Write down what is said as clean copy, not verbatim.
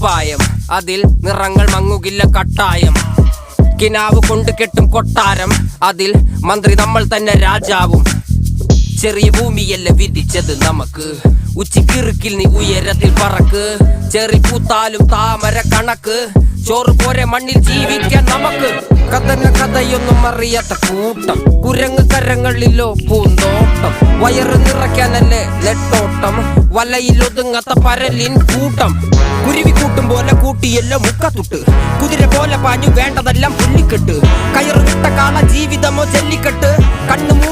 കുപ്പായം, അതിൽ നിറങ്ങൾ മങ്ങുകില്ല കട്ടായം. കിനാവ് കൊണ്ട് കെട്ടും കൊട്ടാരം, അതിൽ മന്ത്രി നമ്മൾ തന്നെ രാജാവും. ചെറിയ ഭൂമിയല്ല വിധിച്ചത് നമുക്ക്, ഉച്ചിക്കിറുക്കിൽ നീ ഉയരത്തിൽ പറക്ക്. ചെറി പൂത്താലും താമര കണക്ക്, ചോറ് പോരെ മണ്ണിൽ ജീവിക്കാൻ നമുക്ക്. കഥയൊന്നും അറിയാത്ത കൂട്ടം, കുരങ്ങ് കരങ്ങളിലോ പൂന്തോട്ടം. വയറ് നിറയ്ക്കാനല്ലേ നെട്ടോട്ടം, വലയിൽ ഒതുങ്ങാത്ത പരലിൻ കൂട്ടം. കുരുവി കൂട്ടും പോലെ കൂട്ടിയല്ലോ മുക്കത്തുട്ട്, കുതിര പോലെ പാഞ്ഞു വേണ്ടതെല്ലാം പുള്ളിക്കെട്ട്. കയറ് വിട്ട കാള ജീവിതമോ ജല്ലിക്കെട്ട്, കണ്ണു മൂടി